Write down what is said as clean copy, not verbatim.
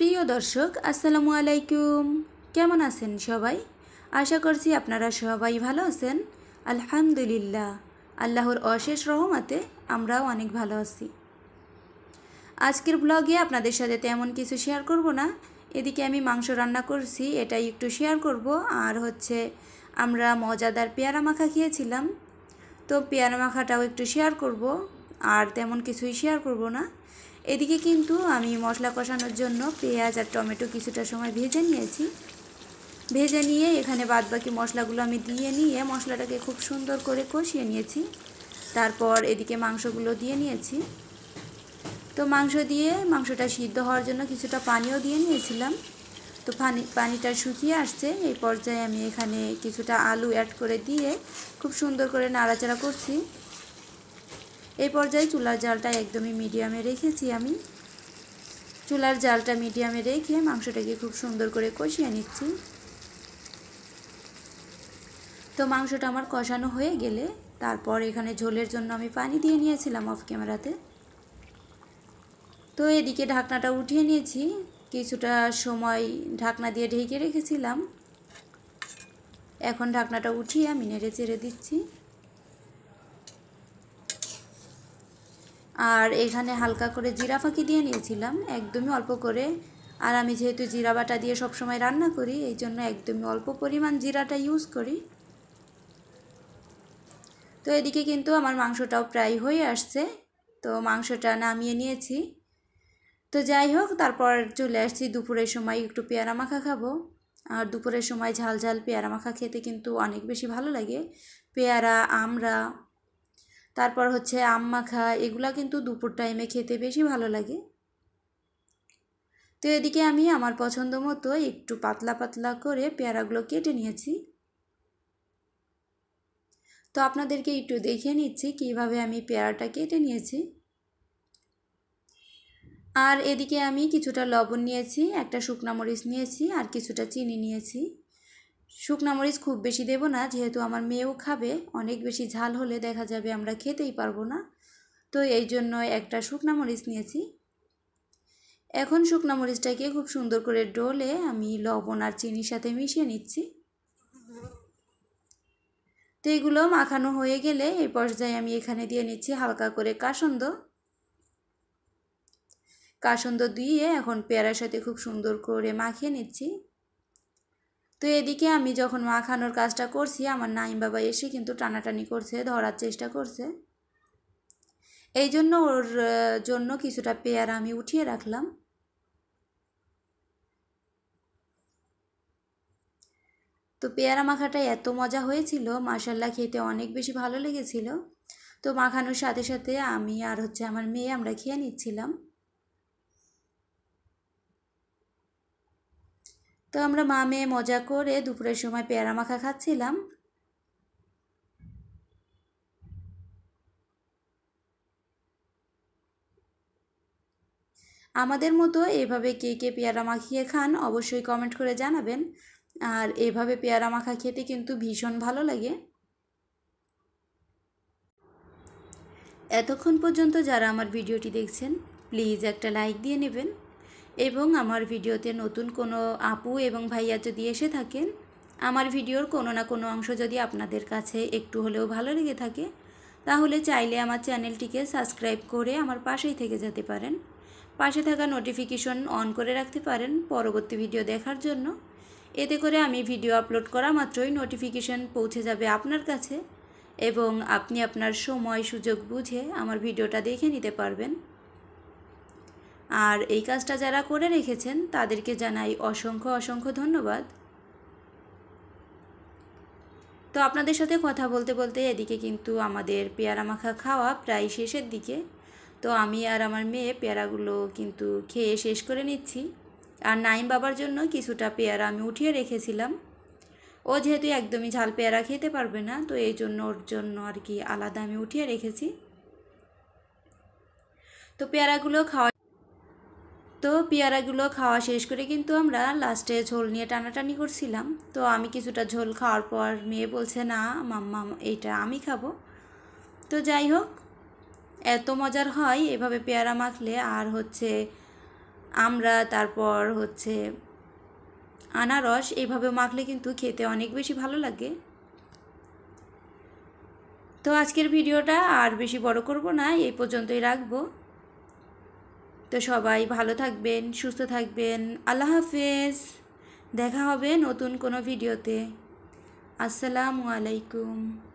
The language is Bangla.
প্রিয় দর্শক আসসালামু আলাইকুম। কেমন আছেন সবাই? আশা করছি আপনারা সবাই ভালো আছেন। আলহামদুলিল্লাহ, আল্লাহর অশেষ রহমতে আমরাও অনেক ভালো আছি। আজকের ব্লগে আপনাদের সাথে তেমন কিছু শেয়ার করব না। এদিকে আমি মাংস রান্না করছি, এটাই একটু শেয়ার করব। আর আমরা মজাদার পেয়ারা মাখা খেয়েছিলাম, তো পেয়ারা মাখাটাও একটু শেয়ার করব। আর তেমন কিছুই শেয়ার করব না। এদিকে কিন্তু আমি মশলা কষানোর জন্য পেঁয়াজ আর টমেটো কিছুটা সময় ভেজে নিয়েছি। ভেজে নিয়ে এখানে বাদবাকি মশলাগুলো আমি দিয়ে নিয়ে মশলাটাকে খুব সুন্দর করে কষিয়ে নিয়েছি। তারপর এদিকে মাংসগুলো দিয়ে নিয়েছি। তো মাংসটা সিদ্ধ হওয়ার জন্য কিছুটা পানিও দিয়ে নিয়েছিলাম। তো পানিটা শুকিয়ে আসছে, এই পর্যায়ে আমি এখানে কিছুটা আলু অ্যাড করে দিয়ে খুব সুন্দর করে নাড়াচাড়া করছি। এই পর্যায়ে চুলার জালটা একদমই মিডিয়ামে রেখেছি। আমি চুলার জালটা মিডিয়ামে রেখে মাংসটাকে খুব সুন্দর করে কষিয়ে নিচ্ছি। তো মাংসটা আমার কষানো হয়ে গেলে তারপর এখানে ঝোলের জন্য আমি পানি দিয়ে নিয়েছিলাম অফ ক্যামেরাতে। তো এদিকে ঢাকনাটা উঠিয়ে নিয়েছি, কিছুটা সময় ঢাকনা দিয়ে ঢেকে রেখেছিলাম। এখন ঢাকনাটা উঠিয়ে আমি নেড়ে চেড়ে দিচ্ছি। আর এখানে হালকা করে জিরা ফাঁকি দিয়ে নিয়েছিলাম, একদমই অল্প করে। আর আমি যেহেতু জিরা বাটা দিয়ে সবসময় রান্না করি, এই জন্য একদমই অল্প পরিমাণ জিরাটা ইউজ করি। তো এদিকে কিন্তু আমার মাংসটাও প্রায় হয়ে আসছে, তো মাংসটা নামিয়ে নিয়েছি। তো যাই হোক, তারপর চলে আসছি দুপুরের সময় একটু পেয়ারা মাখা খাবো। আর দুপুরের সময় ঝাল ঝাল পেয়ারা মাখা খেতে কিন্তু অনেক বেশি ভালো লাগে। পেয়ারা, আমড়া, তারপর আম মাখা, এগুলা কিন্তু দুপুর টাইমে খেতে বেশি ভালো লাগে। তো এদিকে আমি আমার পছন্দ মতো একটু পাতলা পাতলা করে পেয়ারাগুলো কেটে নিয়েছি। তো আপনাদেরকে একটু দেখিয়ে নিচ্ছি কিভাবে আমি পেয়ারাটা কেটে নিয়েছি। আর এদিকে আমি কিছুটা লবণ নিয়েছি, একটা শুকনা মরিচ নিয়েছি, আর কিছুটা চিনি নিয়েছি। শুকনা মরিচ খুব বেশি দেব না, যেহেতু আমার মেয়েও খাবে। অনেক বেশি ঝাল হলে দেখা যাবে আমরা খেতেই পারবো না, তো এই জন্য একটা শুকনা মরিচ নিয়েছি। এখন শুকনা মরিচটাকে খুব সুন্দর করে ডলে আমি লবণ আর চিনির সাথে মিশিয়ে নিচ্ছি। তো এগুলো মাখানো হয়ে গেলে এই পর্যায়ে আমি এখানে দিয়ে নিচ্ছি হালকা করে কাসন্দ দিয়ে এখন পেয়ারার সাথে খুব সুন্দর করে মাখিয়ে নিচ্ছি। তো এদিকে আমি যখন মাখানোর কাজটা করছি, আমার নাইম বাবা এসে কিন্তু টানাটানি করছে, ধরার চেষ্টা করছে। এই জন্য ওর জন্য কিছুটা পেয়ারা আমি উঠিয়ে রাখলাম। তো পেয়ারা মাখাটা এত মজা হয়েছিল, মাশাল্লাহ, খেতে অনেক বেশি ভালো লেগেছিল। তো মাখানোর সাথে সাথে আমি আর আমার মেয়ে আমরা খেয়ে নিচ্ছিলাম। তো আমরা মা মেয়ে মজা করে দুপুরের সময় পেয়ারা মাখা খাচ্ছিলাম। আমাদের মতো এভাবে কে কে পেয়ারা মাখিয়ে খান অবশ্যই কমেন্ট করে জানাবেন। আর এভাবে পেয়ারা মাখা খেতে কিন্তু ভীষণ ভালো লাগে। এতক্ষণ পর্যন্ত যারা আমার ভিডিওটি দেখছেন, প্লিজ একটা লাইক দিয়ে নেবেন। এবং আমার ভিডিওতে নতুন কোনো আপু এবং ভাইয়া যদি এসে থাকেন, আমার ভিডিওর কোনো না কোনো অংশ যদি আপনাদের কাছে একটু হলেও ভালো লেগে থাকে, তাহলে চাইলে আমার চ্যানেলটিকে সাবস্ক্রাইব করে আমার পাশেই থেকে যেতে পারেন। পাশে থাকা নোটিফিকেশন অন করে রাখতে পারেন পরবর্তী ভিডিও দেখার জন্য। এতে করে আমি ভিডিও আপলোড করা মাত্রই নোটিফিকেশন পৌঁছে যাবে আপনার কাছে, এবং আপনি আপনার সময় সুযোগ বুঝে আমার ভিডিওটা দেখে নিতে পারবেন। আর এই কাজটা যারা করে রেখেছেন তাদেরকে জানাই অসংখ্য অসংখ্য ধন্যবাদ। তো আপনাদের সাথে কথা বলতে বলতে এদিকে কিন্তু আমাদের পেয়ারা মাখা খাওয়া প্রায় শেষের দিকে। তো আমি আর আমার মেয়ে পেয়ারাগুলো কিন্তু খেয়ে শেষ করে নিচ্ছি। আর নাইম বাবার জন্য কিছুটা পেয়ারা আমি উঠিয়ে রেখেছিলাম। ও যেহেতু একদমই ঝাল পেয়ারা খেতে পারবে না, তো এই জন্য ওর জন্য আর কি আলাদা আমি উঠিয়ে রেখেছি। তো পেয়ারাগুলো খাওয়া শেষ করে কিন্তু আমরা লাস্টে ঝোল নিয়ে টানাটানি করছিলাম। তো আমি কিছুটা ঝোল খাওয়ার পর মেয়ে বলছে, না মাম্মা এইটা আমি খাবো। তো যাই হোক, এত মজার হয় এভাবে পেয়ারা মাখলে। আর আমরা তারপর আনারস এইভাবে মাখলে কিন্তু খেতে অনেক বেশি ভালো লাগে। তো আজকের ভিডিওটা আর বেশি বড় করব না, এই পর্যন্তই রাখবো। তো সবাই ভালো থাকবেন, সুস্থ থাকবেন। আল্লাহ হাফেজ। দেখা হবে নতুন কোনো ভিডিওতে। আসসালামু আলাইকুম।